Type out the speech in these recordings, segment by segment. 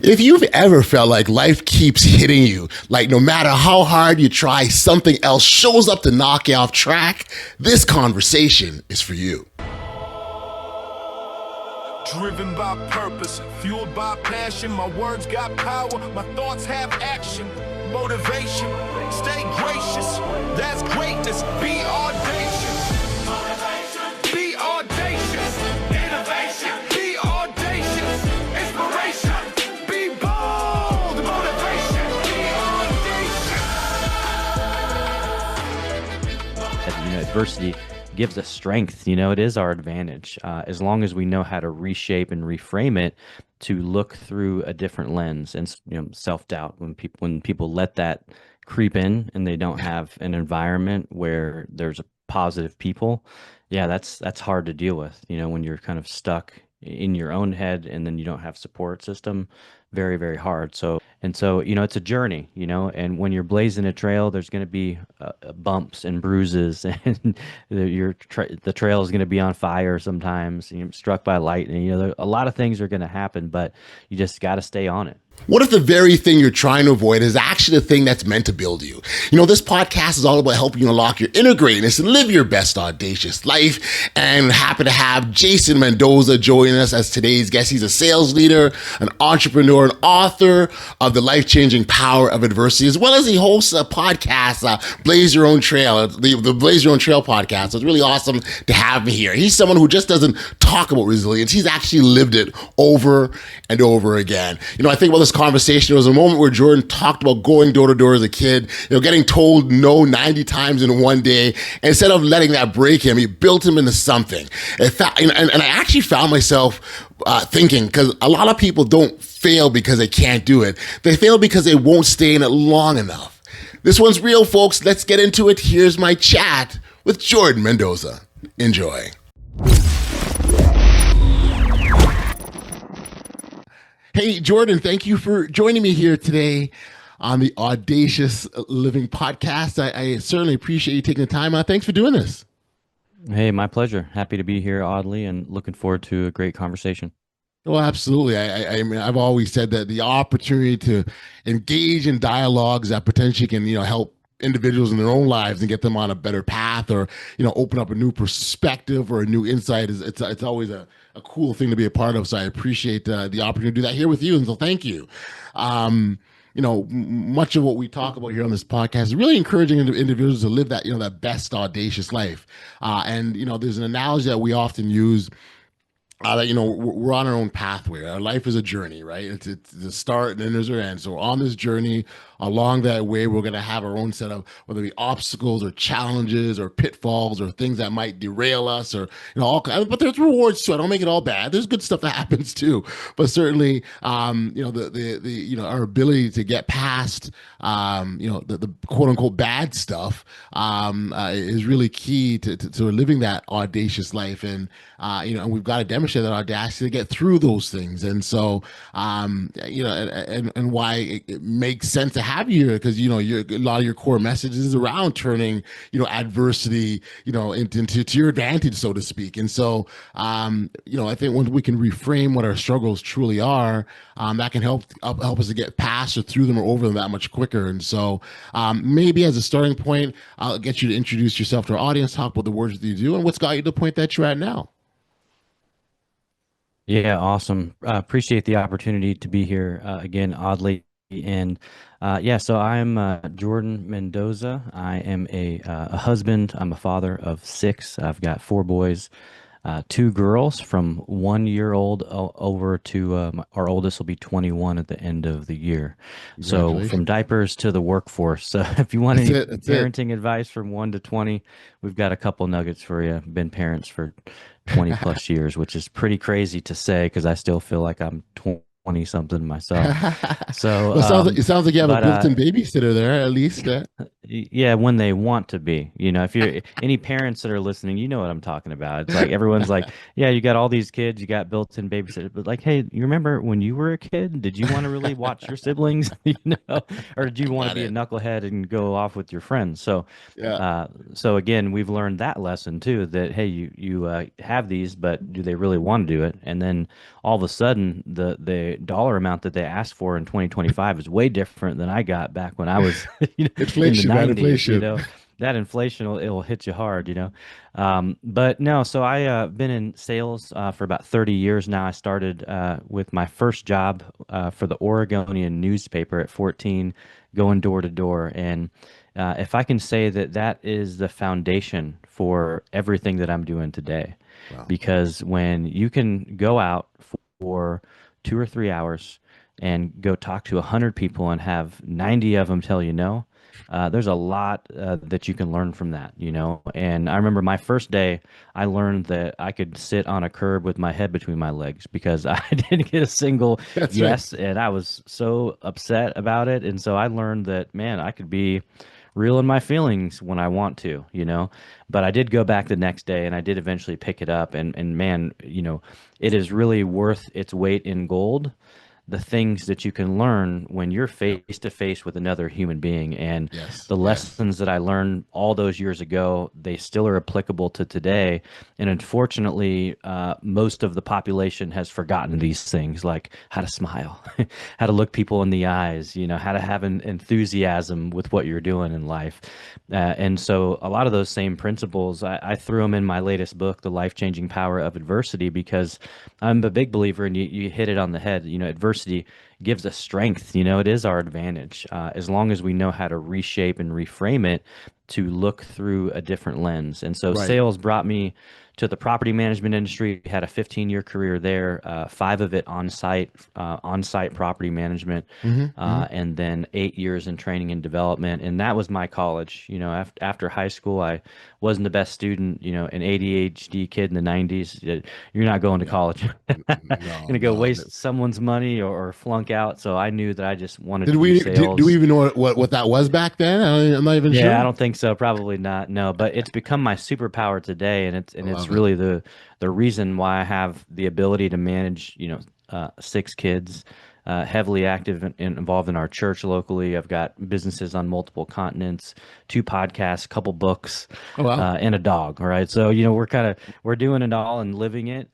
If you've ever felt like life keeps hitting you, like no matter how hard you try, something else shows up to knock you off track, this conversation is for you. Driven by purpose, fueled by passion, my words got power, my thoughts have action, motivation, stay gracious, that's greatness, be audacious, motivation, be audacious, innovation, be audacious, inspiration, be bold, motivation, be audacious. Adversity gives us strength. It is our advantage, as long as we know how to reshape and reframe it to look through a different lens. And self-doubt, when people let that creep in and they don't have an environment where there's a positive people, that's hard to deal with, when you're kind of stuck in your own head and then you don't have support system. Very, very hard. So it's a journey, and when you're blazing a trail, there's going to be bumps and bruises, and the trail is going to be on fire sometimes, struck by lightning. A lot of things are going to happen, but you just got to stay on it. What if the very thing you're trying to avoid is actually the thing that's meant to build you? This podcast is all about helping you unlock your inner greatness and live your best audacious life. And happy to have Jordan Mendoza join us as today's guest. He's a sales leader, an entrepreneur, an author of The Life-Changing Power of Adversity, as well as he hosts a podcast, Blaze Your Own Trail, the Blaze Your Own Trail podcast. So it's really awesome to have him here. He's someone who just doesn't talk about resilience. He's actually lived it over and over again. I think about this conversation, there was a moment where Jordan talked about going door to door as a kid, getting told no 90 times in one day. And instead of letting that break him, he built him into something. And I actually found myself thinking, because a lot of people don't fail because they can't do it. They fail because they won't stay in it long enough. This one's real, folks. Let's get into it. Here's my chat with Jordan Mendoza. Enjoy. Hey, Jordan, thank you for joining me here today on the Audacious Living Podcast. I certainly appreciate you taking the time out. Thanks for doing this. Hey, my pleasure. Happy to be here, Audley, and looking forward to a great conversation. Well, absolutely. I mean, I've always said that the opportunity to engage in dialogues that potentially can, help individuals in their own lives and get them on a better path, or open up a new perspective or a new insight, it's always a cool thing to be a part of. So I appreciate the opportunity to do that here with you, and so thank you. Much of what we talk about here on this podcast is really encouraging individuals to live that that best audacious life. And there's an analogy that we often use. That we're on our own pathway. Our life is a journey, right? It's the start and then there's our end. So on this journey, along that way, we're going to have our own set of, whether it be obstacles or challenges or pitfalls or things that might derail us, or all. But there's rewards too. I don't make it all bad. There's good stuff that happens too. But certainly, our ability to get past, the quote unquote bad stuff, is really key to living that audacious life. And and we've got to demonstrate that audacity to get through those things. And so, and why it makes sense to have you here, because, a lot of your core messages is around turning, adversity, into your advantage, so to speak. And so, I think when we can reframe what our struggles truly are, that can help us to get past or through them or over them that much quicker. And so, maybe as a starting point, I'll get you to introduce yourself to our audience, talk about the work that you do and what's got you to the point that you're at now. Yeah, awesome. Appreciate the opportunity to be here again, Audley. And so I'm Jordan Mendoza. I am a husband. I'm a father of 6. I've got 4 boys, 2 girls, from 1 year old over to our oldest will be 21 at the end of the year. So from diapers to the workforce. So if you want any parenting advice from 1 to 20, we've got a couple nuggets for you. Been parents for 20 plus years, which is pretty crazy to say because I still feel like I'm 20 something myself. So it sounds like you have a built-in babysitter there, at least. Yeah, when they want to be. If you're any parents that are listening, you know what I'm talking about. It's like everyone's like, yeah, you got all these kids, you got built-in babysitter, but like, hey, you remember when you were a kid? Did you want to really watch your siblings? Or did you I want to got be a it. knucklehead and go off with your friends? So, Yeah. uh, so again, we've learned that lesson too, that hey, you have these, but do they really want to do it? And then all of a sudden, the dollar amount that they asked for in 2025 is way different than I got back when I was, in the Inflation, man, 90s. inflation. That inflation it'll hit you hard. But no, so I been in sales for about 30 years now. I started with my first job for the Oregonian newspaper at 14, going door to door. And if I can say that that is the foundation for everything that I'm doing today, Wow. because when you can go out for 2 or 3 hours and go talk to 100 people and have 90 of them tell you no, there's a lot that you can learn from that. And I remember my first day, I learned that I could sit on a curb with my head between my legs because I didn't get a single That's right. yes, and I was so upset about it. And so I learned that, man, I could be real in my feelings when I want to. But I did go back the next day and I did eventually pick it up. And man, it is really worth its weight in gold, the things that you can learn when you're Yep. face to face with another human being. And Yes. the Yes. lessons that I learned all those years ago, they still are applicable to today. And unfortunately, most of the population has forgotten these things, like how to smile, how to look people in the eyes, how to have an enthusiasm with what you're doing in life. And so a lot of those same principles, I threw them in my latest book, The Life-Changing Power of Adversity, because I'm a big believer, and you hit it on the head. Adversity gives us strength. It is our advantage, as long as we know how to reshape and reframe it to look through a different lens. And so Right. sales brought me to the property management industry. Had a 15-year career there, five of it on-site property management, Hmm. Hmm. and then 8 years in training and development. And that was my college. After high school, I wasn't the best student. An ADHD kid in the 90s. You're not going to Yeah. college. No, Gonna go no. waste someone's money or flunk out. So I knew that I just wanted Did to do we do we sales. even know what that was back then? I'm not even Yeah, I sure. don't think so. Probably not. No, but it's become my superpower today, and it's I and it's love it. really the reason why I have the ability to manage, six kids, heavily active and involved in our church locally. I've got businesses on multiple continents, two podcasts, couple books, Oh wow. and a dog. All right, so we're doing it all and living it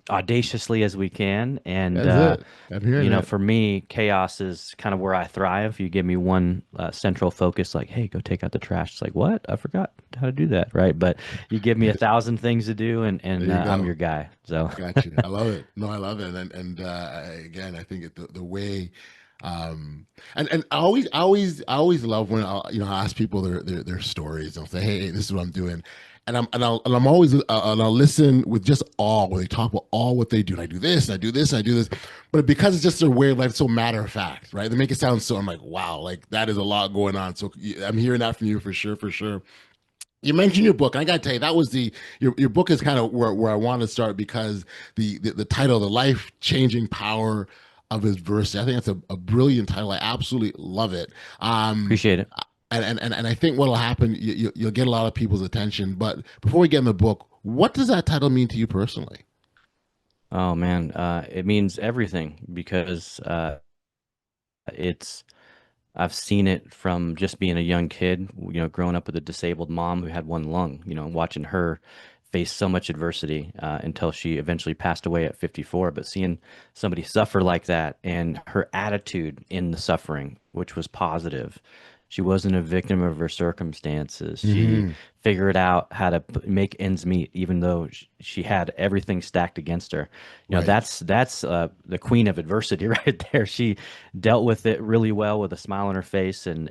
audaciously as we can, and That's it. I'm hearing that. for me, chaos is kind of where I thrive. You give me one central focus, like, hey, go take out the trash. It's like, what? I forgot how to do that, right? But you give me a thousand things to do, and There and you I'm go. your guy. So Got you. I love it. No, I love it. Again, I think the way, and I always love when I ask people their stories. I'll say, hey, this is what I'm doing, and I'm always and I'll listen with just awe when they talk about all what they do. And I do this, and I do this, and I do this, but because it's just their way of life, it's so matter of fact, right? They make it sound so. I'm like, wow, like that is a lot going on. So I'm hearing that from you for sure, for sure. You mentioned your book, and I got to tell you, that was your book is kind of where I want to start because the title, The Life Changing Power of Adversity. I think that's a brilliant title. I absolutely love it. Um, appreciate it. and I think what'll happen, you'll get a lot of people's attention. But before we get in the book, what does that title mean to you personally? Oh man, it means everything because it's I've seen it from just being a young kid, growing up with a disabled mom who had one lung, watching her face so much adversity until she eventually passed away at 54. But seeing somebody suffer like that and her attitude in the suffering, which was positive, she wasn't a victim of her circumstances. She Hmm. figured out how to make ends meet, even though she had everything stacked against her. Right. That's the queen of adversity right there. She dealt with it really well with a smile on her face and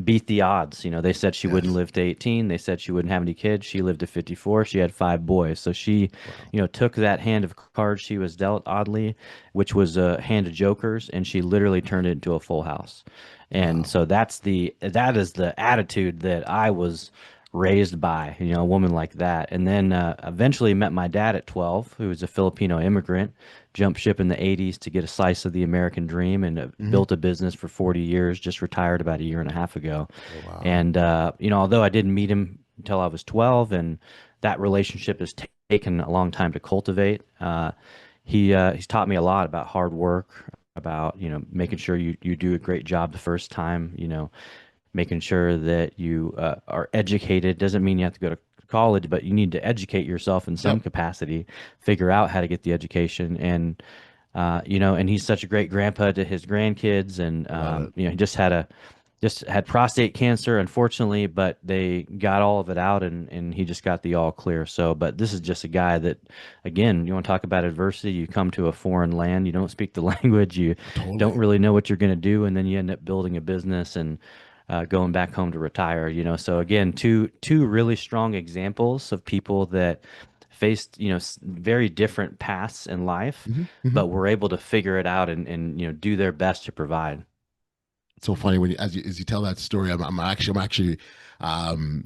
beat the odds. They said she wouldn't Yes. live to 18. They said she wouldn't have any kids. She lived to 54. She had five boys. So she, Wow. took that hand of cards she was dealt, Audley, which was a hand of jokers, and she literally turned it into a full house. And Wow. so that is the attitude that I was raised by, a woman like that. And then eventually met my dad at 12, who was a Filipino immigrant, jumped ship in the 80s to get a slice of the American dream, and Hmm. built a business for 40 years, just retired about a year and a half ago. Oh, wow. And, although I didn't meet him until I was 12, and that relationship has taken a long time to cultivate, he's taught me a lot about hard work, about, making sure you do a great job the first time, making sure that you are educated. Doesn't mean you have to go to college, but you need to educate yourself in some Yep. capacity, figure out how to get the education. And and he's such a great grandpa to his grandkids. And Love it. he just had prostate cancer, unfortunately, but they got all of it out, and he just got the all clear. So, but this is just a guy that, again, you want to talk about adversity. You come to a foreign land, you don't speak the language, you don't Totally. really know what you're going to do, and then you end up building a business and going back home to retire. So again, two really strong examples of people that faced very different paths in life, Hmm. Hmm. but were able to figure it out and do their best to provide. It's so funny when as you tell that story. I'm actually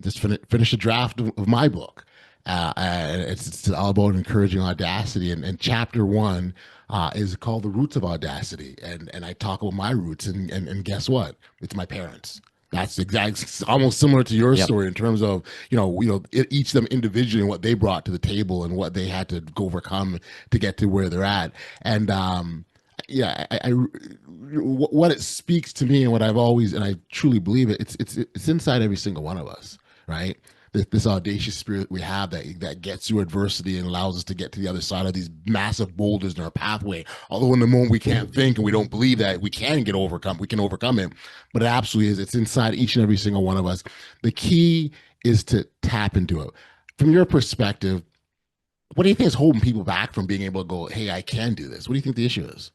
just finished a draft of my book. And it's all about encouraging audacity. And chapter one is called "The Roots of Audacity." And I talk about my roots. And guess what? It's my parents. That's exact, almost similar to your Yep. story in terms of each of them individually and what they brought to the table and what they had to go overcome to get to where they're at. And yeah, what it speaks to me and what I've always, and I truly believe it, it's inside every single one of us, right? This audacious spirit we have that gets through adversity and allows us to get to the other side of these massive boulders in our pathway. Although in the moment we can't think and we don't believe that we can overcome it, but it absolutely is. It's inside each and every single one of us. The key is to tap into it. From your perspective, what do you think is holding people back from being able to go, "Hey, I can do this"? What do you think the issue is?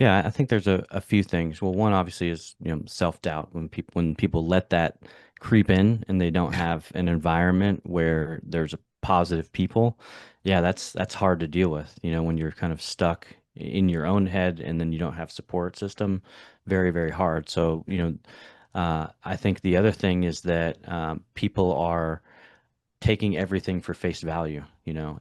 Yeah, I think there's a few things. Well, one obviously is, self-doubt. When people let that creep in and they don't have an environment where there's a positive people, yeah, that's hard to deal with. When you're kind of stuck in your own head and then you don't have support system, very, very hard. So, I think the other thing is that people are taking everything for face value,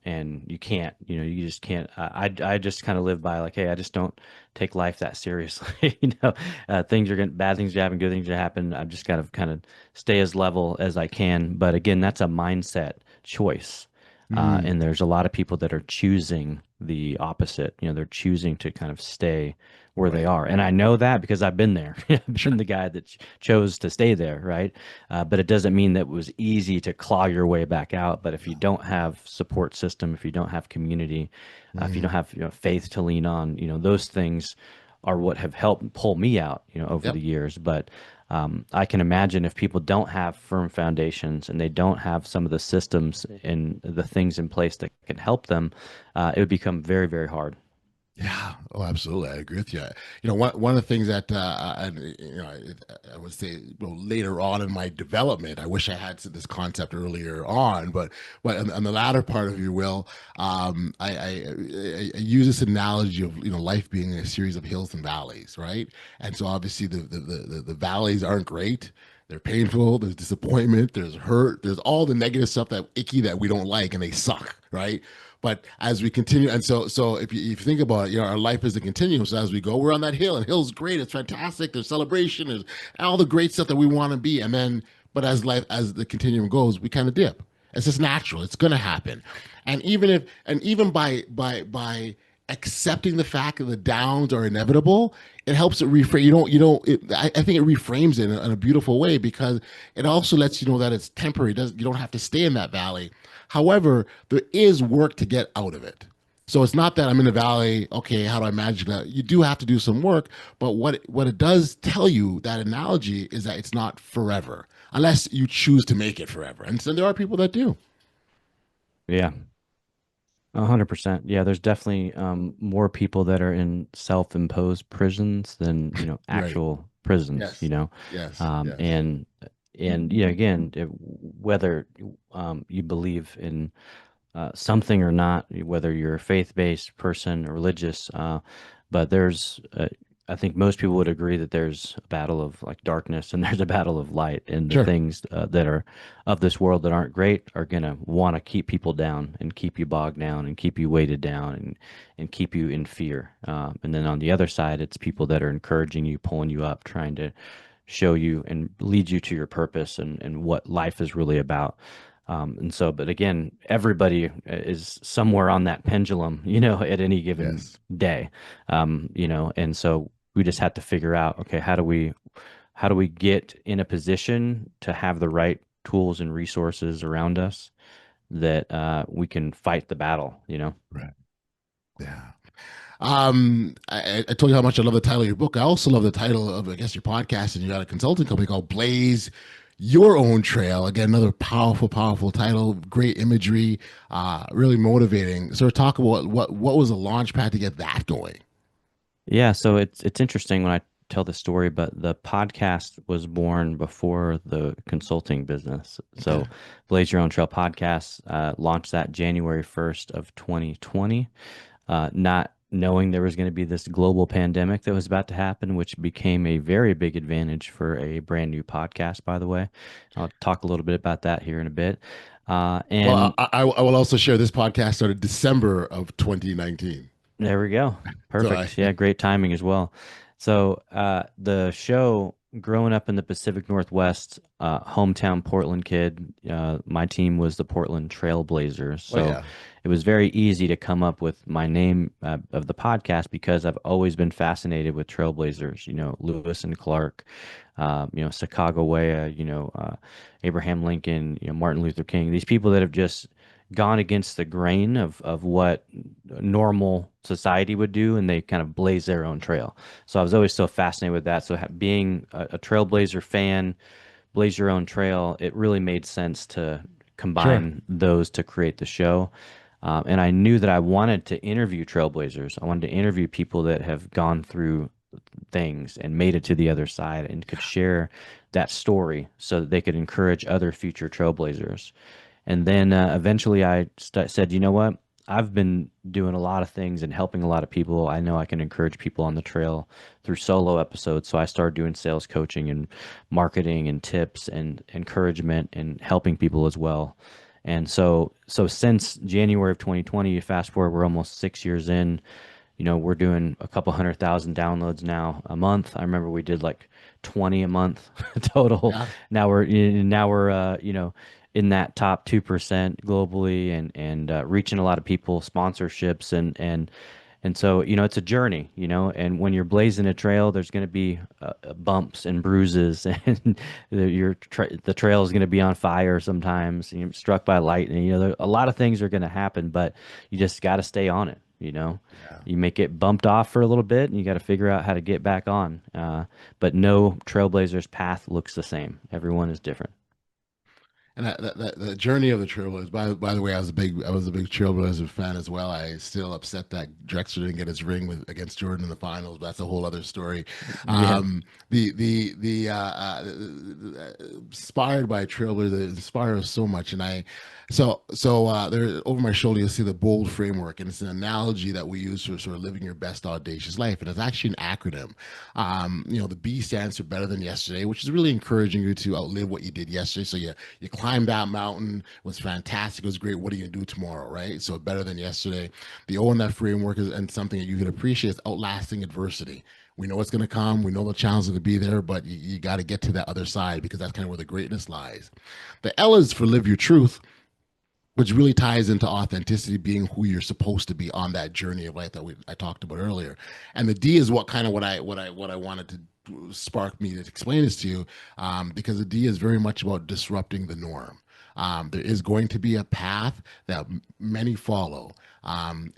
and you can't, you just can't. I just kind of live by like, hey, I just don't take life that seriously. Things are going bad things are happen, good things are happen. I'm just kind of stay as level as I can. But again, that's a mindset choice. Mm, And there's a lot of people that are choosing the opposite. They're choosing to kind of stay where they right. are. And I know that because I've been there. I've been Sure. the guy that chose to stay there, right? But it doesn't mean that it was easy to claw your way back out. But if you don't have support system, if you don't have community, if you Mm, don't have faith to lean on, those things are what have helped pull me out, over yep. the years. But I can imagine if people don't have firm foundations and they don't have some of the systems and the things in place that can help them, it would become very, very hard. Yeah. Oh, absolutely. I agree with you. One of the things that I would say, later on in my development, I wish I had this concept earlier on, but on the latter part of your will, I use this analogy of life being a series of hills and valleys, right? And so obviously the valleys aren't great. They're painful. There's disappointment. There's hurt. There's all the negative stuff that icky that we don't like, and they suck, right? But as we continue, and so if you think about it, our life is a continuum. So as we go, we're on that hill, and hill's great. It's fantastic. There's celebration. There's all the great stuff that we want to be. And then, but as the continuum goes, we kind of dip. It's just natural. It's going to happen. And even by accepting the fact that the downs are inevitable, it helps it reframe. I think it reframes it in a beautiful way because it also lets you know that it's temporary. You don't have to stay in that valley. However, there is work to get out of it. So it's not that I'm in the valley. Okay, how do I manage that? You do have to do some work, but what it does tell you, that analogy, is that it's not forever unless you choose to make it forever. And so there are people that do. Yeah, 100%. Yeah, there's definitely more people that are in self-imposed prisons than Right. actual prisons. Yes. Yes. Yes. And again, whether you believe in something or not, whether you're a faith-based person or religious, but there's I think most people would agree that there's a battle of like darkness and there's a battle of light, and the Sure. things that are of this world that aren't great are gonna want to keep people down and keep you bogged down and keep you weighted down and keep you in fear. And then on the other side, it's people that are encouraging you, pulling you up, trying to show you and lead you to your purpose and what life is really about. And so, but again, everybody is somewhere on that pendulum, at any given Yes. day. And so we just had to figure out, okay, how do we get in a position to have the right tools and resources around us that we can fight the battle. Right. Yeah. I told you how much I love the title of your book. I also love the title of, I guess, your podcast, and you got a consulting company called Blaze Your Own Trail. Again, another powerful, powerful title, great imagery, really motivating. So talk about what was the launch pad to get that going? Yeah, so it's interesting when I tell the story, but the podcast was born before the consulting business. Okay. So Blaze Your Own Trail podcast launched that January 1st of 2020, not knowing there was going to be this global pandemic that was about to happen, which became a very big advantage for a brand new podcast, by the way. I'll talk a little bit about that here in a bit. Well, And I will also share this podcast started December of 2019. There we go. So Perfect. Yeah, great timing as well. So the show, growing up in the Pacific Northwest, hometown Portland kid, my team was the Portland Trailblazers. oh So yeah, it was very easy to come up with my name of the podcast because I've always been fascinated with Trailblazers, Lewis and Clark, Sacagawea, Abraham Lincoln, Martin Luther King, these people that have just gone against the grain of what normal society would do, and they kind of blaze their own trail. So I was always so fascinated with that. So being a Trailblazer fan, blaze your own trail, it really made sense to sure. combine those to create the show. And I knew that I wanted to interview Trailblazers. I wanted to interview people that have gone through things and made it to the other side and could share that story so that they could encourage other future Trailblazers. And then eventually I said, you know what? I've been doing a lot of things and helping a lot of people. I know I can encourage people on the trail through solo episodes. So I started doing sales coaching and marketing and tips and encouragement and helping people as well. And so since January of 2020, you fast forward, we're almost 6 years in. We're doing a couple 100,000 downloads now a month. I remember we did like 20 a month total. Yeah. Now we're in that top 2% globally, and reaching a lot of people, sponsorships, and so it's a journey, and when you're blazing a trail, there's going to be bumps and bruises, and the trail is going to be on fire sometimes, struck by lightning. A lot of things are going to happen, but you just got to stay on it. Yeah. You may get bumped off for a little bit, and you got to figure out how to get back on. But no Trailblazer's path looks the same. Everyone is different. And the journey of the Trailblazers. By the way, I was a big Trailblazer fan as well. I still upset that Drexler didn't get his ring against Jordan in the finals. But that's a whole other story. Yeah. Inspired by Trailblazer, inspired us so much. And there over my shoulder you'll see the bold framework, and it's an analogy that we use for sort of living your best audacious life. And it's actually an acronym. The B stands for better than yesterday, which is really encouraging you to outlive what you did yesterday. So you climbed that mountain, it was fantastic, it was great. What are you gonna do tomorrow, right? So better than yesterday. The O in that framework is, and something that you can appreciate, is outlasting adversity. We know it's going to come. We know the challenge is going to be there, but you got to get to that other side, because that's kind of where the greatness lies. The L is for live your truth, which really ties into authenticity, being who you're supposed to be on that journey of life that I talked about earlier. And the D is what I wanted to spark me to explain this to you, because the D is very much about disrupting the norm. There is going to be a path that many follow, and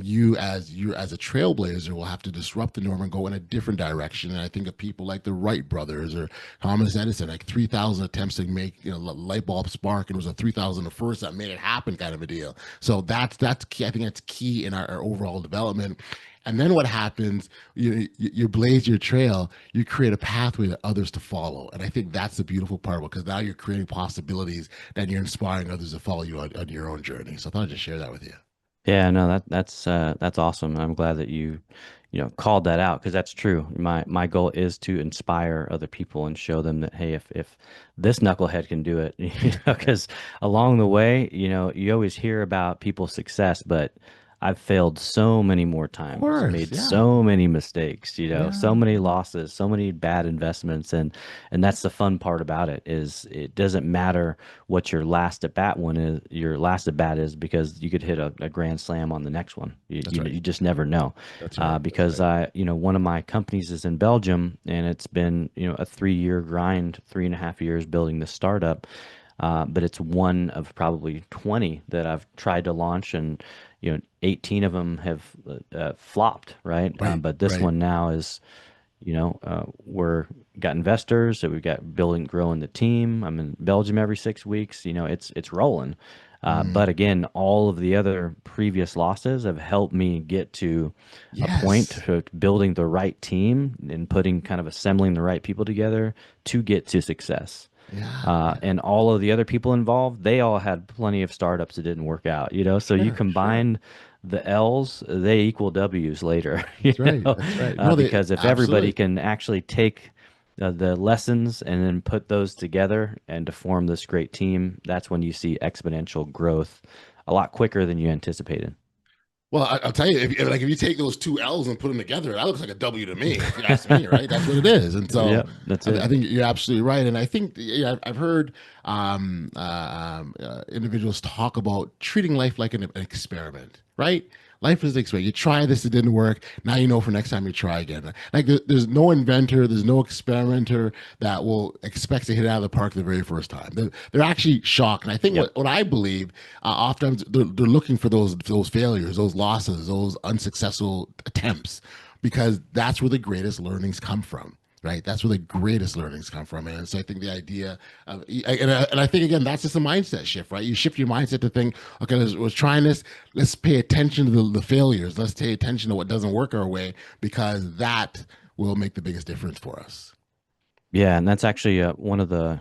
you as a trailblazer will have to disrupt the norm and go in a different direction. And I think of people like the Wright brothers or Thomas Edison, like 3,000 attempts to make light bulb spark, and it was a 3,001st that made it happen, kind of a deal. So that's key. I think that's key in our overall development. And then what happens, you blaze your trail, you create a pathway that others to follow. And I think that's the beautiful part, because now you're creating possibilities, and you're inspiring others to follow you on your own journey. So I thought I'd just share that with you. Yeah, no, that's awesome. I'm glad that called that out because that's true. My goal is to inspire other people and show them that, hey, if this knucklehead can do it, because along the way, you always hear about people's success, but I've failed so many more Of times, course, made yeah, so many mistakes, so yeah, many losses, so many bad investments, and that's the fun part about it is it doesn't matter what your last at bat is because you could hit a grand slam on the next one. that's right, You just never know. that's right, that's Because right. one of my companies is in Belgium and it's been, a 3 year grind, 3.5 years building this startup. But it's one of probably 20 that I've tried to launch, and 18 of them have flopped, right? Right, But this right. one now is, we're got investors, so we've got building, growing the team. I'm in Belgium every 6 weeks. It's rolling. Mm, But again, all of the other previous losses have helped me get to a point yes, to building the right team and putting kind of assembling the right people together to get to success. yeah, yeah, And all of the other people involved, they all had plenty of startups that didn't work out, so you sure, sure. combine the L's, they equal W's later, That's right, that's right. No, they because if everybody absolutely. can actually take the lessons and then put those together and to form this great team, that's when you see exponential growth a lot quicker than you anticipated. Well, I'll tell you, if you take those two L's and put them together, that looks like a W to me. If you ask me, right? That's what it is. And so, Yep, that's it. I think you're absolutely right. And I think, yeah, I've heard individuals talk about treating life like an experiment, right? Life is an experiment. You try this, it didn't work. Now you know for next time you try again. Like there's no inventor, there's no experimenter that will expect to hit it out of the park the very first time. They're actually shocked. And I think Yep. what I believe, often they're looking for those failures, those losses, those unsuccessful attempts, because that's where the greatest learnings come from. Right, that's where the greatest learnings come from, and so I think the idea of, and I think again, that's just a mindset shift, right? You shift your mindset to think, okay, let's try this. Let's pay attention to the failures. Let's pay attention to what doesn't work our way, because that will make the biggest difference for us. Yeah, and that's actually one of the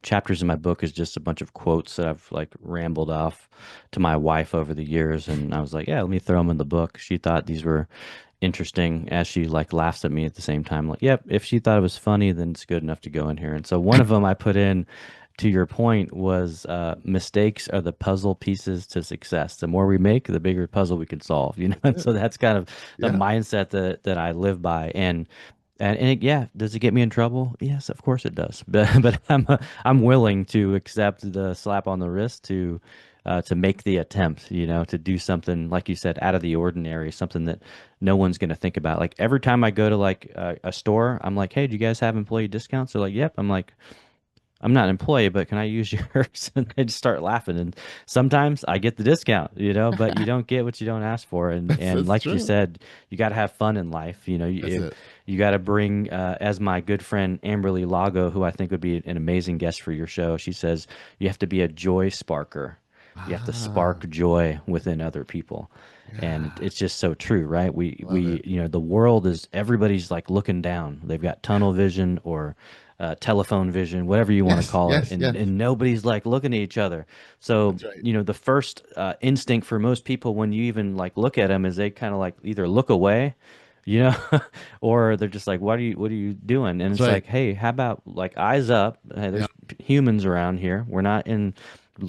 chapters in my book is just a bunch of quotes that I've like rambled off to my wife over the years, and I was like, yeah, let me throw them in the book. She thought these were interesting as she like laughs at me at the same time. Like, yep, if she thought it was funny, then it's good enough to go in here. And so one of them I put in, to your point, was mistakes are the puzzle pieces to success. The more we make, the bigger puzzle we can solve. And so that's kind of the Yeah, mindset that I live by. Yeah, does it get me in trouble? Yes, of course it does. But I'm willing to accept the slap on the wrist to make the attempt, to do something like you said, out of the ordinary, something that no one's going to think about. Like every time I go to like a store, I'm like, "Hey, do you guys have employee discounts?" They're like, "Yep." I'm like, I'm not an employee, but can I use yours? And they just start laughing. And sometimes I get the discount, but you don't get what you don't ask for. And that's like you true. said, you got to have fun in life. That's it. You got to bring, as my good friend Amberly Lago, who I think would be an amazing guest for your show, she says, you have to be a joy sparker. You have to Ah, spark joy within other people. And yeah, it's just so true, right? love it. The world is, everybody's like looking down. They've got tunnel vision or telephone vision, whatever you want to Yes, call it, yes, and yes. nobody's like looking at each other. So, That's right. the first instinct for most people when you even like look at them is they kind of like either look away, you know, or they're just like, what are you doing? And That's it's right. like, hey, how about like eyes up? Hey, Yeah, there's humans around here. We're not in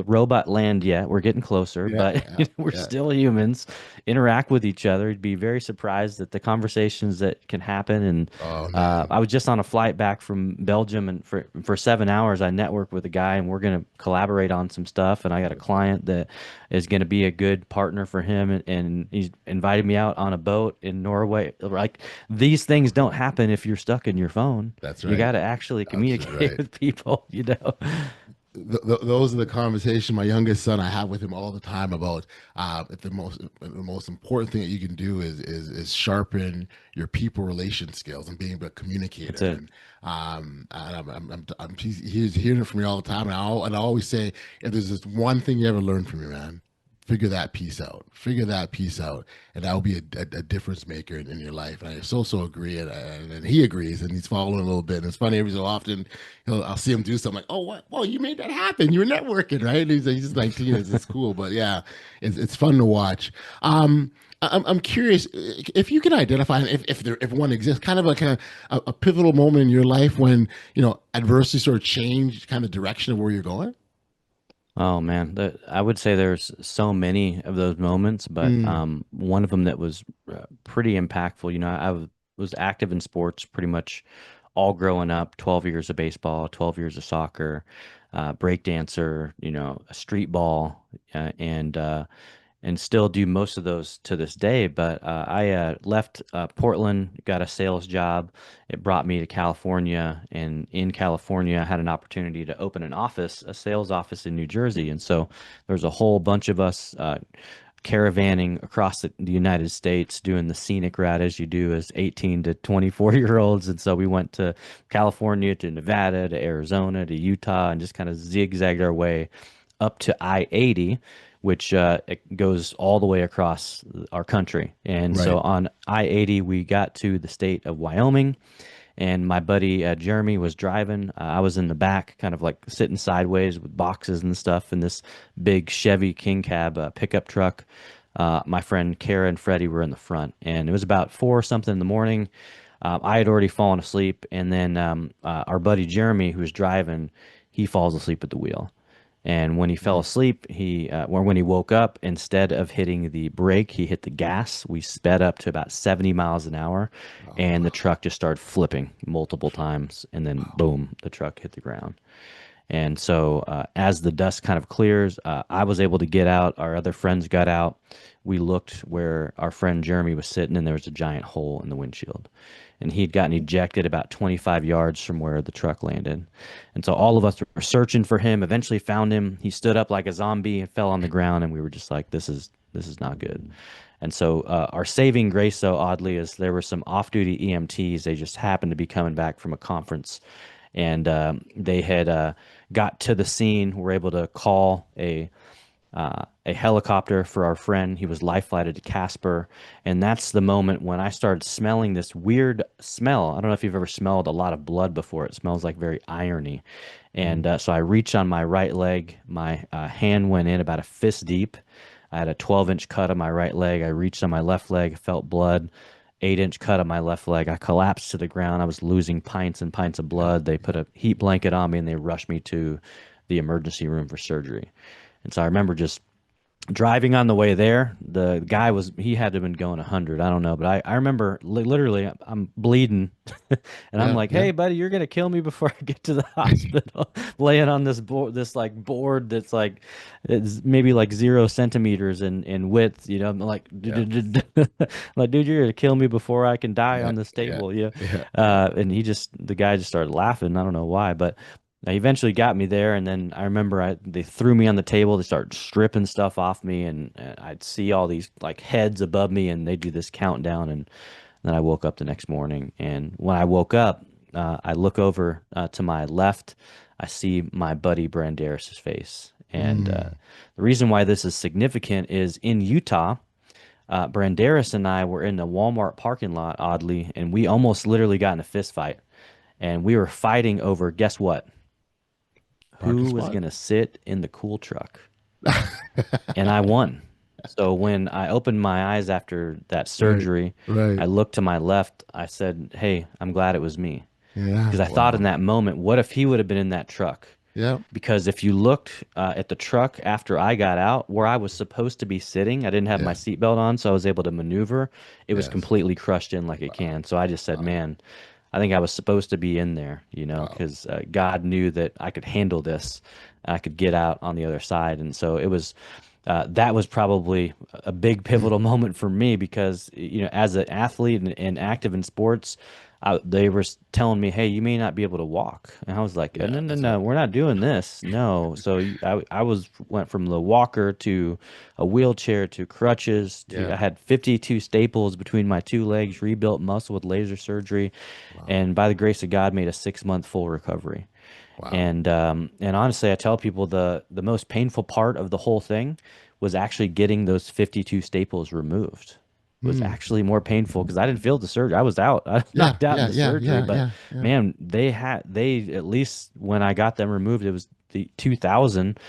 robot land yet. We're getting closer, yeah, but yeah, we're yeah. still humans. Interact with each other. You'd be very surprised at the conversations that can happen. And Oh man, I was just on a flight back from Belgium, and for 7 hours, I networked with a guy, and we're gonna collaborate on some stuff. And I got a client that is gonna be a good partner for him, and he's invited me out on a boat in Norway. Like these things don't happen if you're stuck in your phone. that's You right. got to actually Absolutely communicate right. with people. Those are the conversations my youngest son, I have with him all the time about, if the most important thing that you can do is sharpen your people relation skills and being a That's communicator. it. And he's hearing it from me all the time, and I always say, if there's this one thing you ever learned from me, man, figure that piece out, figure that piece out, and that will be a difference maker in your life. And I so agree, and he agrees, and he's following a little bit. And it's funny every so often, I'll see him do something like, "Oh, what? Well, you made that happen. You were networking, right?" And he's just 19. It's cool, but yeah, it's fun to watch. I'm curious if you can identify, and if one exists, kind of a pivotal moment in your life when adversity sort of changed kind of direction of where you're going. Oh man, I would say there's so many of those moments, but Mm, one of them that was pretty impactful. Was active in sports pretty much all growing up. 12 years of baseball, 12 years of soccer, break dancer, a street ball, and still do most of those to this day. But I left Portland, got a sales job. It brought me to California, and in California, I had an opportunity to open a sales office in New Jersey. And so there's a whole bunch of us caravanning across the United States, doing the scenic route as you do as 18 to 24-year-olds. And so we went to California, to Nevada, to Arizona, to Utah, and just kind of zigzagged our way up to I-80, which it goes all the way across our country. And right. so on I-80, we got to the state of Wyoming, and my buddy Jeremy was driving. I was in the back, kind of like sitting sideways with boxes and stuff in this big Chevy King Cab pickup truck. My friend Kara and Freddie were in the front, and it was about 4 something in the morning. I had already fallen asleep, and then our buddy Jeremy, who was driving, he falls asleep at the wheel. And when he fell Mm. asleep, or when he woke up, instead of hitting the brake, he hit the gas. We sped up to about 70 miles an hour, Oh, and the wow. truck just started flipping multiple times. And then, Wow. boom, the truck hit the ground. And so, as the dust kind of clears, I was able to get out. Our other friends got out. We looked where our friend Jeremy was sitting, and there was a giant hole in the windshield. And he'd gotten ejected about 25 yards from where the truck landed. And so all of us were searching for him. Eventually found him. He stood up like a zombie and fell on the ground, and we were just like, "This is not good." And so our saving grace, though, oddly, is there were some off-duty EMTs. They just happened to be coming back from a conference, and they had got to the scene. Were able to call a helicopter for our friend. He was life flighted to Casper, and that's the moment when I started smelling this weird smell. I don't know if you've ever smelled a lot of blood before. It smells like very irony, and Mm. so I reached on my right leg. My hand went in about a fist deep. I had a 12-inch cut on my right leg. I reached on my left leg, felt blood. 8-inch cut on my left leg. I collapsed to the ground. I was losing pints and pints of Yeah. blood. They put a heat blanket on me and they rushed me to the emergency room for surgery. And so I remember just driving on the way there. The guy he had to have been going 100. I don't know, but I remember literally I'm bleeding and I'm Yeah. like, Yeah. "Hey buddy, you're going to kill me before I get to the hospital." Laying on this board, this like board that's like it's maybe like 0 centimeters in width, I'm like, Yeah. like, dude, you're going to kill me before I can die Yeah. on this Yeah. table. Yeah. Yeah. And the guy just started laughing. I don't know why, but they eventually got me there, and then I remember they threw me on the table. They started stripping stuff off me, and I'd see all these like heads above me, and they do this countdown, and then I woke up the next morning. And when I woke up, I look over to my left. I see my buddy Branderis's face, and Mm. the reason why this is significant is in Utah. Branderis and I were in the Walmart parking lot, oddly, and we almost literally got in a fist fight. And we were fighting over, guess what? Parking Who was spot. going to sit in the cool truck. And I won. So when I opened my eyes after that Right. surgery, Right. I looked to my left. I said, "Hey, I'm glad it was me." Yeah. Because I thought in Wow. that moment, what if he would have been in that truck? Yeah. Because if you looked at the truck after I got out, where I was supposed to be sitting, I didn't have my Yeah. seatbelt on, so I was able to maneuver. It was Yes. completely crushed in like a Wow. can. So I just said, Wow. man, I think I was supposed to be in there, Wow. because God knew that I could handle this. I could get out on the other side. And so that was probably a big Mm. pivotal moment for me because, as an athlete and active in sports, they were telling me, "Hey, you may not be able to walk." And I was like, Yeah. "No, no, That's no, right. we're not doing this. No." So I went from the walker to a wheelchair to crutches to Yeah. I had 52 staples between my two legs, rebuilt muscle with laser surgery, Wow. and by the grace of God, made a 6-month full recovery. Wow. And honestly, I tell people the most painful part of the whole thing was actually getting those 52 staples removed. Was Mm. actually more painful because I didn't feel the surgery. I was out. I was Yeah, knocked out in yeah, the yeah, surgery, yeah, but yeah, yeah. man, they at least when I got them removed, it was the 2000.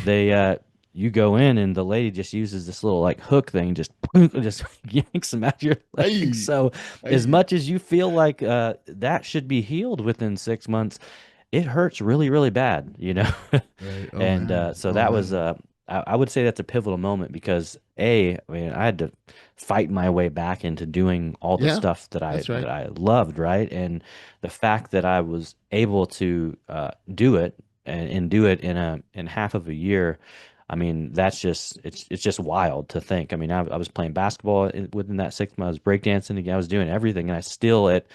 They you go in and the lady just uses this little like hook thing, just just yanks them out your leg. Hey, So as hey. much as you feel like that should be healed within 6 months, it hurts really, really bad, you know? Right. Oh And man. so Oh that was, man. I would say that's a pivotal moment because I mean, I had to fight my way back into doing all the Yeah, stuff that's right. that I loved, right? And the fact that I was able to do it and do it in half of a year, I mean, that's just it's just wild to think. I mean, I was playing basketball within that 6 months, breakdancing again, I was doing everything, and I still at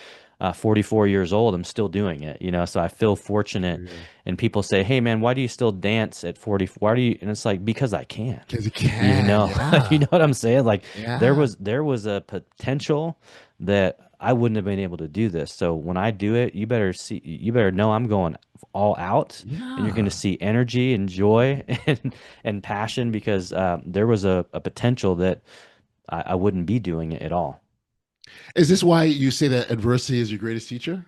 44 years old, I'm still doing it, you know. So I feel fortunate. Yeah. And people say, "Hey, man, why do you still dance at 40? Why do you?" And it's like because I can. Because you You can. know, you Yeah. know what I'm saying? Like Yeah. there was a potential that I wouldn't have been able to do this. So when I do it, you better know I'm going all out, and you're going to Yeah. see energy and joy and passion because there was a potential that I wouldn't be doing it at all. Is this why you say that adversity is your greatest teacher?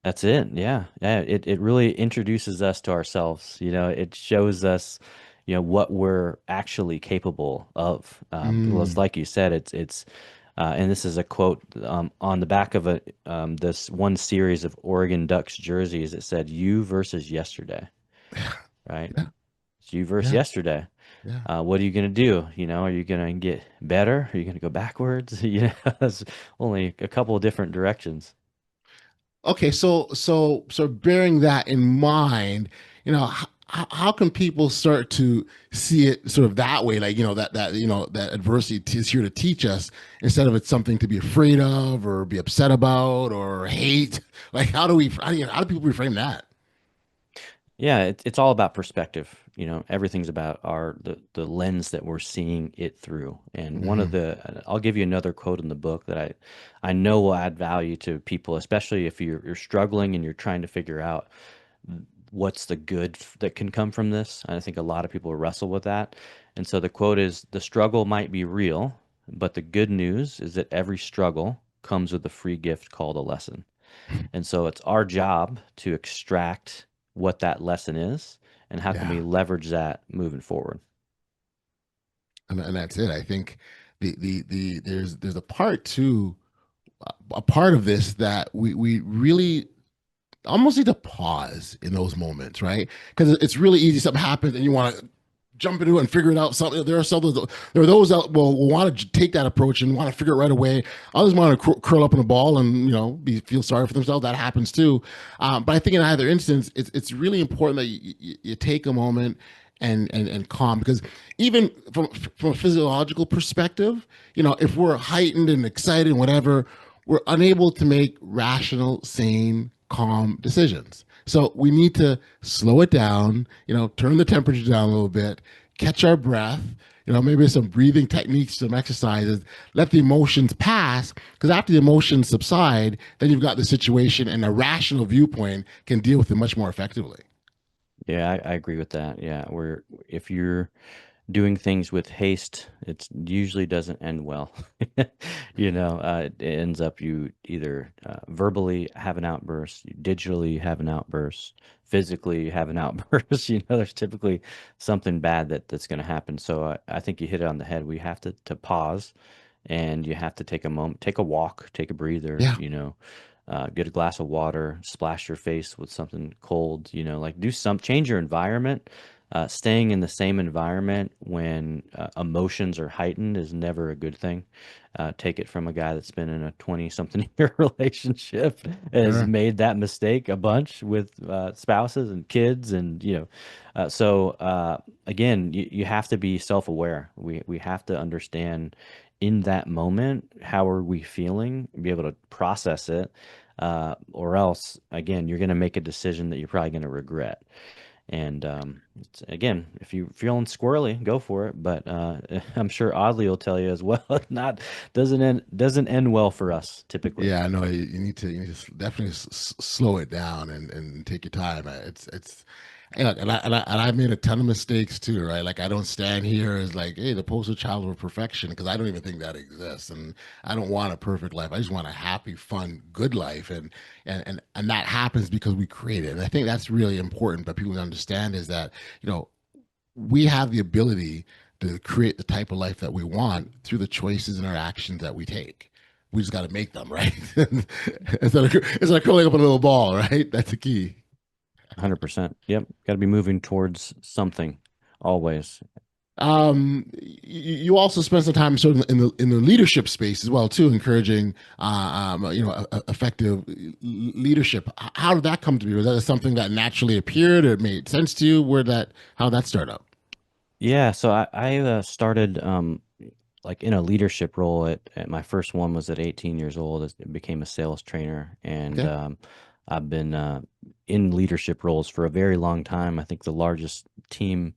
That's it. Yeah. Yeah. It really introduces us to ourselves. You know, it shows us, you know, what we're actually capable of. Well, it's Mm. like you said, and this is a quote on the back of this one series of Oregon Ducks jerseys. It said, "You versus yesterday," right? Yeah. It's you versus Yeah. yesterday. Yeah. What are you going to do? You know, are you going to get better? Are you going to go backwards? You know, there's only a couple of different directions. Okay. So bearing that in mind, how can people start to see it sort of that way? Like, that adversity is here to teach us instead of it's something to be afraid of or be upset about or hate. Like, how do people reframe that? Yeah, it's all about perspective. You know, everything's about the lens that we're seeing it through. And one of Hmm. I'll give you another quote in the book that I know will add value to people, especially if you're struggling and you're trying to figure out what's the good that can come from this. I think a lot of people wrestle with that. And so the quote is, "The struggle might be real, but the good news is that every struggle comes with a free gift called a lesson." And so it's our job to extract what that lesson is and how can we Yeah. leverage that moving forward. And that's it. I think there's a part too, a part of this that we really almost need to pause in those moments, right? Because it's really easy. Something happens and you want to jump into it and figure it out. Something there are those that will want to take that approach and want to figure it right away. Others want to curl up in a ball and feel sorry for themselves. That happens too. But I think in either instance, it's really important that you take a moment and calm, because even from a physiological perspective, if we're heightened and excited and whatever, we're unable to make rational, sane, calm decisions. So we need to slow it down, turn the temperature down a little bit, catch our breath, maybe some breathing techniques, some exercises, let the emotions pass. Because after the emotions subside, then you've got the situation and a rational viewpoint can deal with it much more effectively. Yeah, I agree with that. Yeah, where if you're doing things with haste, it usually doesn't end well. You know, it ends up you either verbally have an outburst, you digitally have an outburst, physically you have an outburst. You know, there's typically something bad that's going to happen. So I think you hit it on the head. We have to pause, and you have to take a moment, take a walk, take a breather. Yeah. You know, get a glass of water, splash your face with something cold. You know, like change your environment. Staying in the same environment when emotions are heightened is never a good thing. Take it from a guy that's been in a 20-something year relationship and has Sure. made that mistake a bunch with spouses and kids. And, you know, again, you have to be self-aware. We have to understand in that moment, how are we feeling, be able to process it. Or else, again, you're going to make a decision that you're probably going to regret. And again, if you're feeling squirrely, go for it. But I'm sure Audley will tell you as well. Not doesn't end well for us typically. Yeah, I know you need to definitely slow it down and take your time. It's And I've made a ton of mistakes too, right? Like I don't stand here as like, hey, the poster child of perfection, because I don't even think that exists, and I don't want a perfect life. I just want a happy, fun, good life, and that happens because we create it. And I think that's really important. But people to understand is that we have the ability to create the type of life that we want through the choices and our actions that we take. We just got to make them, right? It's like curling up a little ball, right? That's the key. 100%. Yep. Got to be moving towards something always. You also spend some time sort of in the leadership space as well too, encouraging effective leadership. How did that come to be? Was that something that naturally appeared or it made sense to you? How did that start up? Yeah, so I started like in a leadership role at my first one was at 18 years old. Became a sales trainer, and Okay. I've been in leadership roles for a very long time. I think the largest team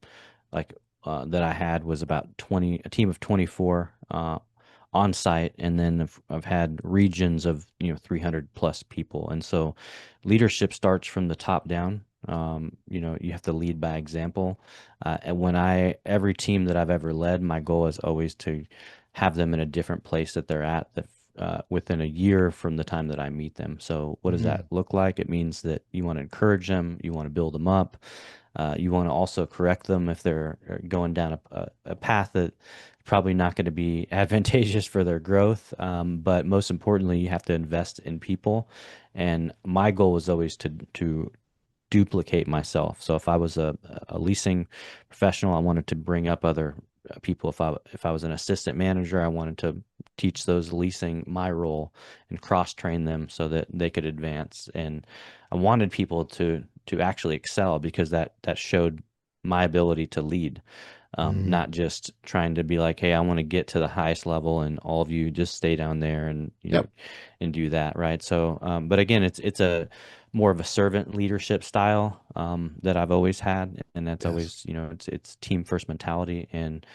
like that I had was about 20, a team of 24 on site, and then I've had regions of 300 plus people, and so leadership starts from the top down. You have to lead by example. And when every team that I've ever led, my goal is always to have them in a different place that they're at within a year from the time that I meet them. So what does that Mhm. look like? It means that you want to encourage them, you want to build them up, you want to also correct them if they're going down a path that probably not going to be advantageous for their growth. But most importantly, you have to invest in people. And my goal was always to duplicate myself. So if I was a leasing professional, I wanted to bring up other people. If I was an assistant manager, I wanted to teach those leasing my role and cross train them so that they could advance. And I wanted people to actually excel because that showed my ability to lead. Mhm. Not just trying to be like, hey, I want to get to the highest level and all of you just stay down there and Yep. and do that, right? So, but again, it's a more of a servant leadership style that I've always had, and that's Yes. always it's team first mentality, and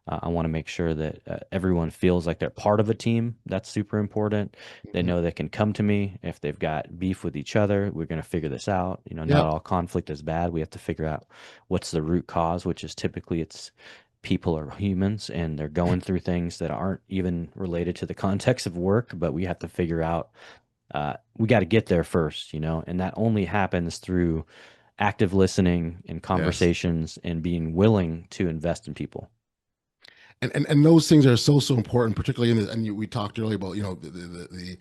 I want to make sure that everyone feels like they're part of a team. That's super important. They Mhm. know they can come to me if they've got beef with each other. We're going to figure this out. Not Yep. all conflict is bad. We have to figure out what's the root cause, which is typically it's people are humans and they're going through things that aren't even related to the context of work, but we have to figure out we got to get there first, and that only happens through active listening and Yes. conversations and being willing to invest in people. And those things are so important, particularly in this. And we talked earlier about the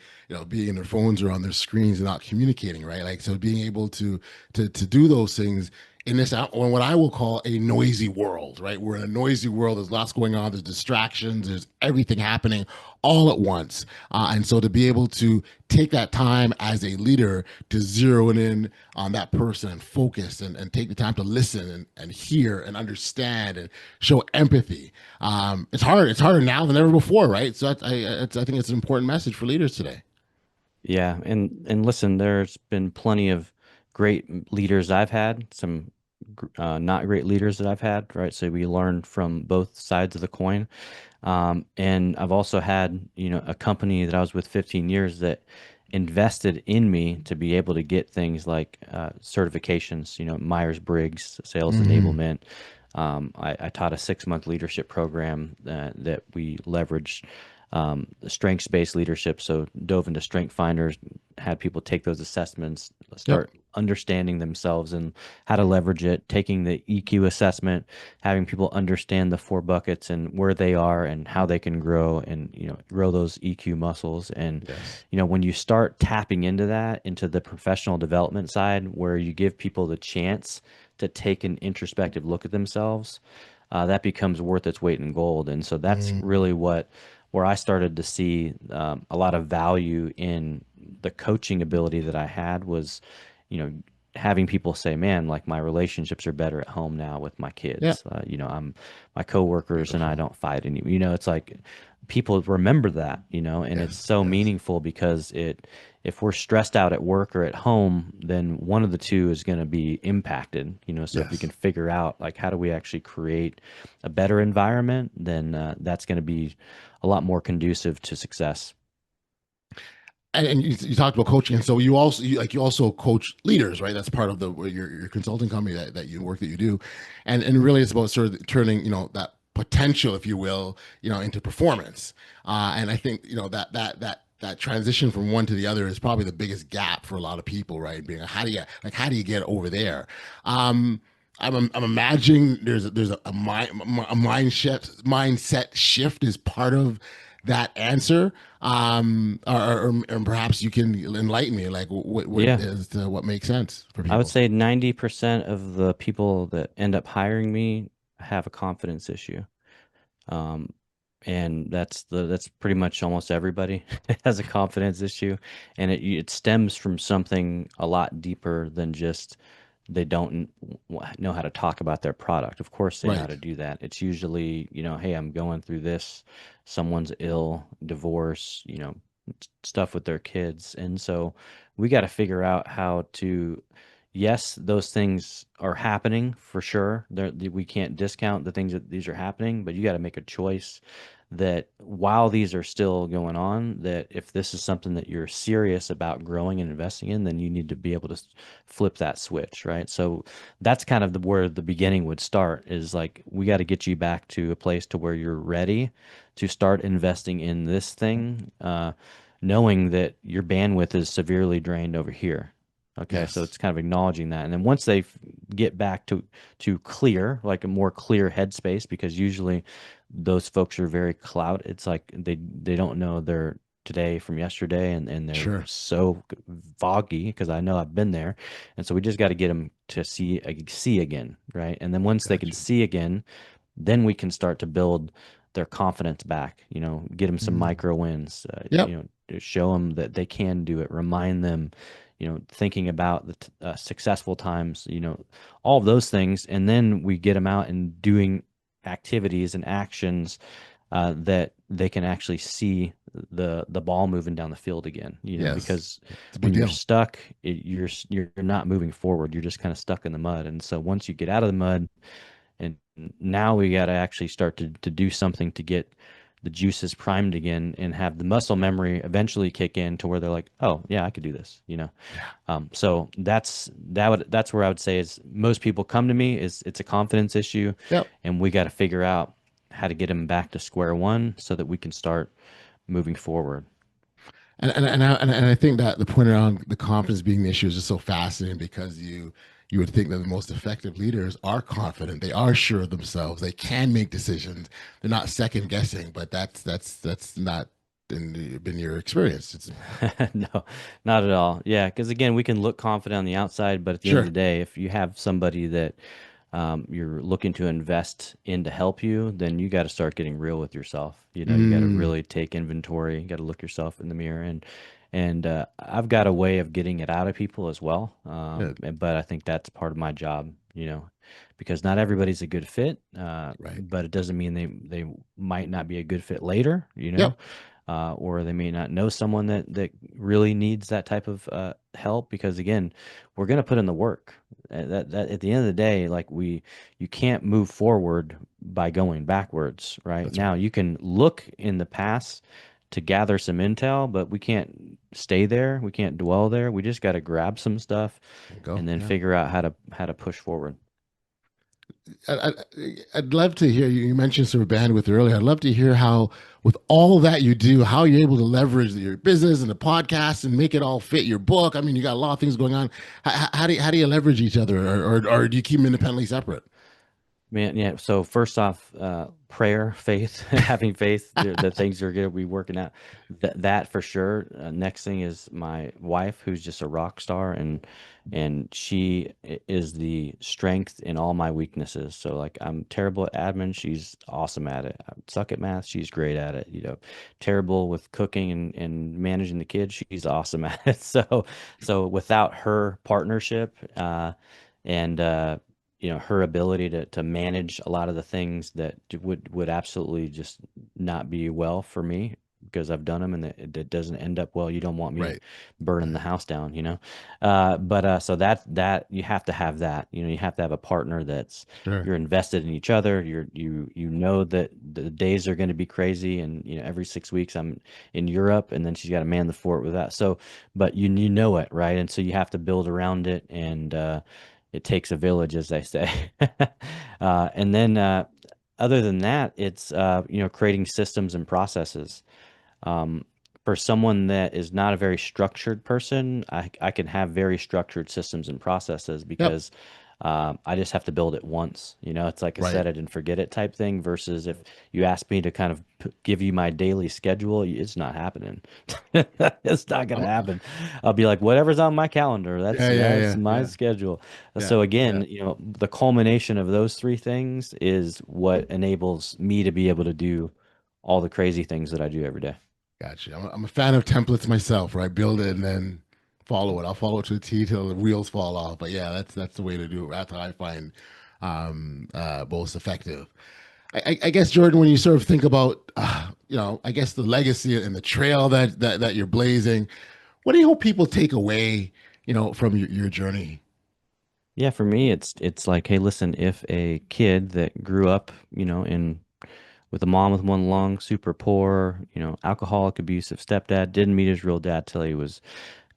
being in their phones or on their screens and not communicating, right? Like so, being able to do those things in this on what I will call a noisy world, right? We're in a noisy world. There's lots going on. There's distractions. There's everything happening all at once, and so to be able to take that time as a leader to zero in on that person and focus and take the time to listen and hear and understand and show empathy. It's hard. It's harder now than ever before, right? So I think it's an important message for leaders today. Yeah, and listen, there's been plenty of great leaders I've had, some not great leaders that I've had, right? So we learn from both sides of the coin. And I've also had, a company that I was with 15 years that invested in me to be able to get things like certifications, Myers-Briggs, sales Mm, enablement. I taught a 6-month leadership program that we leveraged strengths-based leadership. So dove into strength finders, had people take those assessments, yep. start understanding themselves and how to leverage it, taking the EQ assessment, having people understand the 4 buckets and where they are and how they can grow and grow those EQ muscles. And Yes. when you start tapping into that, into the professional development side, where you give people the chance to take an introspective look at themselves, that becomes worth its weight in gold. And so that's Mm, really where I started to see a lot of value in the coaching ability that I had was, you know, having people say, "Man, like my relationships are better at home now with my yeah. kids. I'm my coworkers and I Beautiful. don't fight anymore." It's like people remember that, and it's Yes. so Yes. meaningful because if we're stressed out at work or at home, then one of the two is going to be impacted, so if we can Yes. figure out like how do we actually create a better environment, then that's going to be a lot more conducive to success. and you talked about coaching, and so you also coach leaders, right? That's part of your consulting company that you work that you do, and really it's about sort of turning that potential, if you will, into performance. And I think that transition from one to the other is probably the biggest gap for a lot of people, right? Being how do you get over there? Um, I'm imagining a mindset shift is part of that answer. Or perhaps you can enlighten me, like Yeah. what makes sense for I would people. say 90% of the people that end up hiring me have a confidence issue. Um, and that's pretty much almost everybody has a confidence issue, and it stems from something a lot deeper than just they don't know how to talk about their product. Of course, they know how Right. to do that. It's usually, hey, I'm going through this, someone's ill, divorce, stuff with their kids, and so we got to figure out how to. Yes, those things are happening for sure. We can't discount the things that these are happening, but you got to make a choice that while these are still going on, that if this is something that you're serious about growing and investing in, then you need to be able to flip that switch, right? So that's kind of where the beginning would start is like, we got to get you back to a place to where you're ready to start investing in this thing, knowing that your bandwidth is severely drained over here. Okay, so Yes. it's kind of acknowledging that, and then once they get back to clear, like a more clear headspace, because usually those folks are very cloud. It's like they don't know their today from yesterday, and they're Sure. so foggy because I know I've been there, and so we just got to get them to see again, right? And then once they can Gotcha. see again, then we can start to build their confidence back. Get them some Mm. micro wins. Yep. To show them that they can do it. Remind them, thinking about the successful times. All of those things, and then we get them out and doing activities and actions that they can actually see the ball moving down the field again. Yes. Because It's a big when you're deal. stuck, you're not moving forward. You're just kind of stuck in the mud. And so once you get out of the mud, and now we got to actually start to do something to get the juices primed again and have the muscle memory eventually kick in to where they're like, oh yeah, I could do this. Yeah. So that's where I would say is most people come to me is it's a confidence issue, Yep. and we got to figure out how to get them back to square one so that we can start moving forward. And I think that the point around the confidence being the issue is just so fascinating because you would think that the most effective leaders are confident, they are sure of themselves, they can make decisions, they're not second guessing. But that's not been your experience. It's No, not at all. Yeah, because again, we can look confident on the outside, but at the end of sure. the day, if you have somebody that you're looking to invest in to help you, then you got to start getting real with yourself. You got to Mm, really take inventory. You got to look yourself in the mirror, and I've got a way of getting it out of people as well. good. But I think that's part of my job. Because not everybody's a good fit, Right. but it doesn't mean they might not be a good fit later. Yep. Or they may not know someone that really needs that type of help, because again, we're going to put in the work. That at the end of the day, like you can't move forward by going backwards, right? That's Now right. you can look in the past to gather some intel, but we can't stay there. We can't dwell there. We just got to grab some stuff There you go. and then Yeah. figure out how to push forward. I'd love to hear you mentioned sort of bandwidth earlier. I'd love to hear how, with all that you do, how you're able to leverage your business and the podcast and make it all fit your book. I mean, you got a lot of things going on. How do you leverage each other, or do you keep them independently separate? Man, yeah. So first off, prayer, faith, having faith that things are going to be working out. That for sure. Next thing is my wife, who's just a rock star, and she is the strength in all my weaknesses. So like I'm terrible at admin, she's awesome at it. I suck at math, she's great at it. Terrible with cooking and managing the kids, she's awesome at it. So without her partnership, and her ability to manage a lot of the things that would absolutely just not be well for me, because I've done them and it doesn't end up well. You don't want me Right. burning the Right. house down, you know? But so that you have to have that, you know, you have to have a partner that's Sure. you're invested in each other. You know that the days are going to be crazy, and you know every 6 weeks I'm in Europe, and then she's got to man the fort with that. So, but you know it, right? And so you have to build around it, and it takes a village, as they say. And then other than that, it's you know, creating systems and processes. Um, for someone that is not a very structured person, I can have very structured systems and processes Yep. because I just have to build it once. You know, it's like a Right. set it and forget it type thing versus if you ask me to kind of give you my daily schedule, it's not happening. It's not gonna I'm, happen. I'll be like, whatever's on my calendar, yeah. Yeah. that's Yeah. my Yeah. schedule. Yeah. So Yeah. again, you know, the culmination of those three things is what enables me to be able to do all the crazy things that I do every day. Gotcha. I'm a fan of templates myself, right? Build it and then follow it. I'll follow it to the T till the wheels fall off. But yeah, that's the way to do it. That's how I find most effective. I guess Jordan, when you sort of think about you know, I guess the legacy and the trail that you're blazing, what do you hope people take away, you know, from your journey? Yeah, for me, it's like, hey, listen, if a kid that grew up, you know, in with a mom with one lung, super poor, you know, alcoholic, abusive stepdad, didn't meet his real dad till he was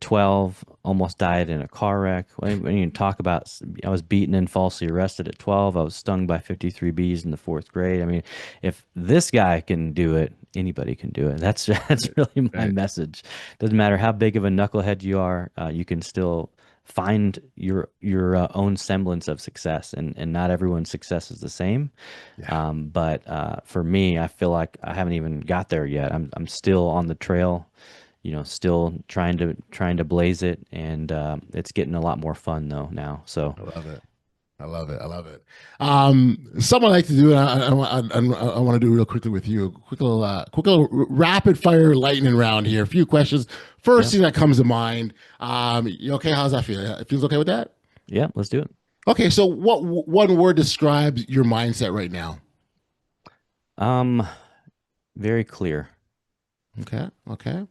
12, almost died in a car wreck. When you talk about, I was beaten and falsely arrested at 12. I was stung by 53 bees in the fourth grade. I mean, if this guy can do it, anybody can do it. That's that's really my Right. message. Doesn't matter how big of a knucklehead you are, you can still find your own semblance of success, and not everyone's success is the same. Yeah. But for me, I feel like I haven't even got there yet. I'm still on the trail, you know, still trying to blaze it, and it's getting a lot more fun though now. So I love it. I love it. I love it. Something I like to do, and I want to do real quickly with you, quick little rapid fire lightning round here. A few questions. First yeah, thing that comes to mind. You okay? How's that feel? It feels okay with that? yeah, let's do it. Okay. So, what one word describes your mindset right now? Um, Very clear. Okay. Okay.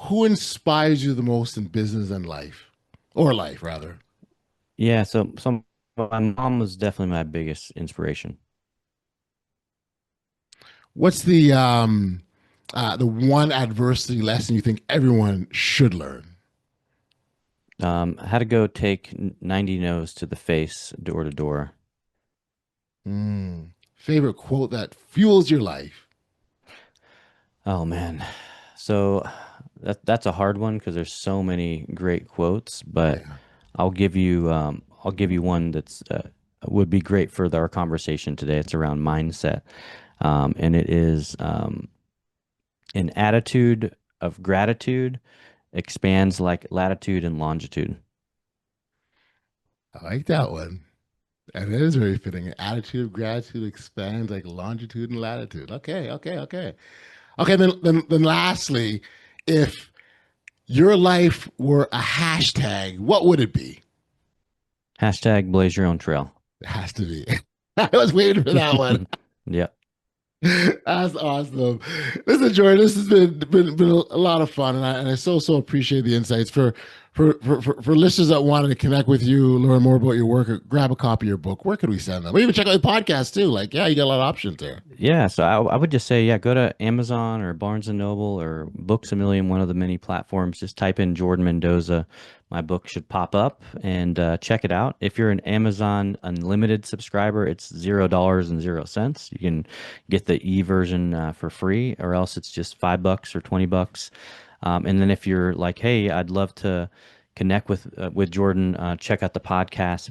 Who inspires you the most in business and life, or life rather? Yeah, so my mom was definitely my biggest inspiration. What's the one adversity lesson you think everyone should learn? I had to go take 90 no's to the face, door to door. Favorite quote that fuels your life? Oh man. So that's a hard one because there's so many great quotes, but Yeah, I'll give you one that's would be great for our conversation today. It's around mindset. And it is an attitude of gratitude expands like latitude and longitude. I like that one. And it is very fitting. Attitude of gratitude expands like longitude and latitude. Okay, okay, okay. Okay, then lastly, if your life were a hashtag, what would it be? Hashtag blaze your own trail. It has to be. I was waiting for that one. Yeah. That's awesome. Listen, Jordan, this has been a lot of fun, and I so appreciate the insights for listeners that wanted to connect with you, learn more about your work, or grab a copy of your book. Where could we send them? We even check out the podcast too. Like, yeah, you got a lot of options there. Yeah, so I would just say, yeah, go to Amazon or Barnes and Noble or Books a Million, one of the many platforms. Just type in Jordan Mendoza. My book should pop up and check it out. If you're an Amazon Unlimited subscriber, it's $0 and 0 cents. You can get the e-version for free, or else it's just $5 or $20. And then if you're like, hey, I'd love to connect with Jordan, check out the podcast,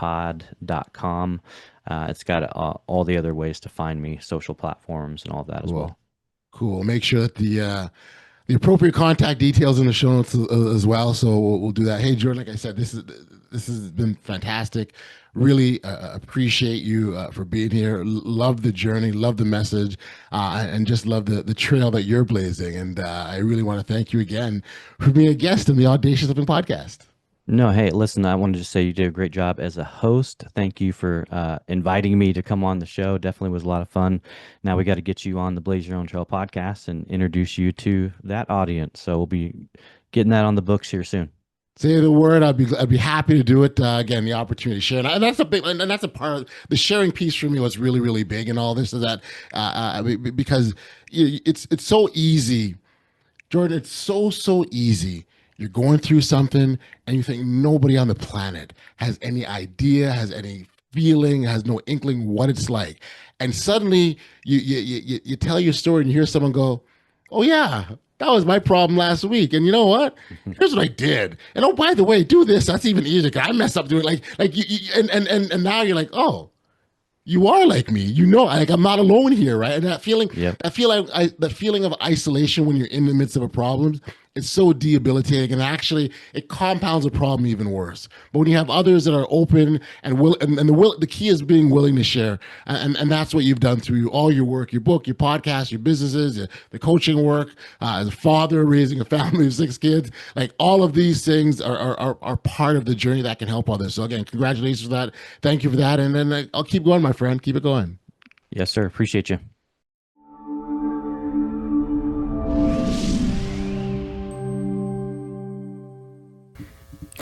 byotpod.com. It's got all the other ways to find me, social platforms and all of that as Cool, well. cool. Make sure that the appropriate contact details in the show notes as well. So we'll do that. Hey, Jordan, like I said, this has been fantastic. Really appreciate you for being here. Love the journey, love the message, and just love the trail that you're blazing. And I really want to thank you again for being a guest in the Audacious Living Podcast. No, hey, listen, I wanted to say you did a great job as a host. Thank you for inviting me to come on the show. Definitely was a lot of fun. Now we got to get you on the Blaze Your Own Trail podcast and introduce you to that audience. So we'll be getting that on the books here soon. Say the word. I'd be happy to do it. Again, the opportunity to share, and that's a big, and that's a part of the sharing piece for me. Was really really big in all this is that because it's so easy, Jordan. It's so easy. You're going through something, and you think nobody on the planet has any idea, has any feeling, has no inkling what it's like, and suddenly you tell your story, and you hear someone go, "Oh yeah, that was my problem last week." And you know what? Here's what I did. And oh, by the way, do this. That's even easier. 'Cause I messed up doing and now you're like, oh, you are like me. Like I'm not alone here, right? And that feeling, Yep. that feeling of isolation when you're in the midst of a problem, it's so debilitating, and actually it compounds a problem even worse. But when you have others that are open and the key is being willing to share, and that's what you've done through all your work, your book, your podcast, your businesses, the coaching work, as a father raising a family of 6 kids. Like all of these things are part of the journey that can help others. So again, congratulations for that. Thank you for that, and then I'll keep going, my friend. Keep it going. Yes, sir. Appreciate you.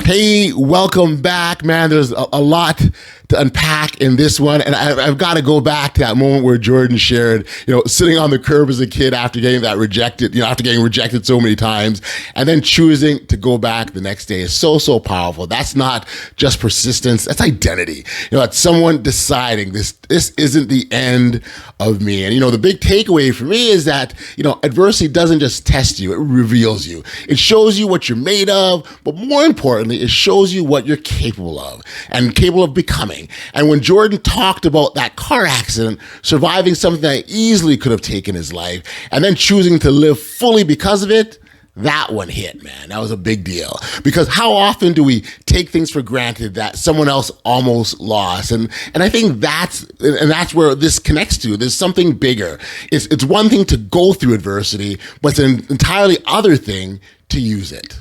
Hey, welcome back, man. There's a lot to unpack in this one, and I've got to go back to that moment where Jordan shared, sitting on the curb as a kid after getting rejected so many times, and then choosing to go back the next day is so powerful. That's not just persistence; that's identity. That's someone deciding this isn't the end of me. And the big takeaway for me is that adversity doesn't just test you; it reveals you. It shows you what you're made of, but more importantly, it shows you what you're capable of and capable of becoming. And when Jordan talked about that car accident, surviving something that easily could have taken his life, and then choosing to live fully because of it, that one hit, man. That was a big deal. Because how often do we take things for granted that someone else almost lost? And I think that's where this connects to. There's something bigger. It's one thing to go through adversity, but it's an entirely other thing to use it.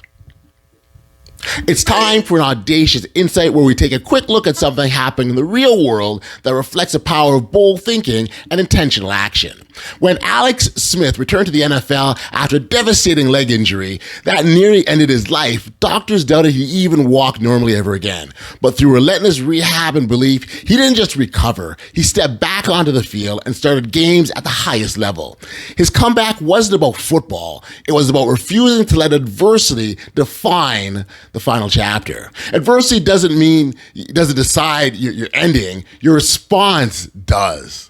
It's time for an audacious insight where we take a quick look at something happening in the real world that reflects the power of bold thinking and intentional action. When Alex Smith returned to the NFL after a devastating leg injury that nearly ended his life, doctors doubted he even walk normally ever again. But through relentless rehab and belief, he didn't just recover. He stepped back onto the field and started games at the highest level. His comeback wasn't about football. It was about refusing to let adversity define the final chapter. Adversity doesn't decide your ending. Your response does.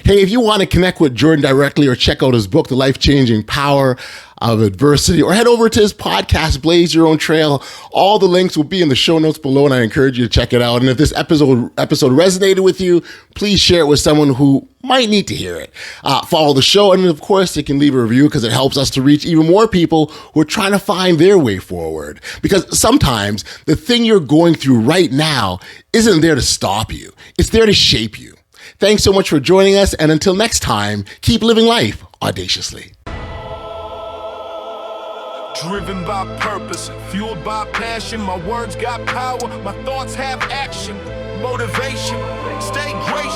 Hey, if you want to connect with Jordan directly or check out his book, The Life-Changing Power of Adversity, or head over to his podcast, Blaze Your Own Trail. All the links will be in the show notes below, and I encourage you to check it out. And if this episode resonated with you, please share it with someone who might need to hear it. Follow the show, and of course, you can leave a review because it helps us to reach even more people who are trying to find their way forward. Because sometimes the thing you're going through right now isn't there to stop you. It's there to shape you. Thanks so much for joining us, and until next time, keep living life audaciously. Driven by purpose, fueled by passion. My words got power, my thoughts have action. Motivation, stay great.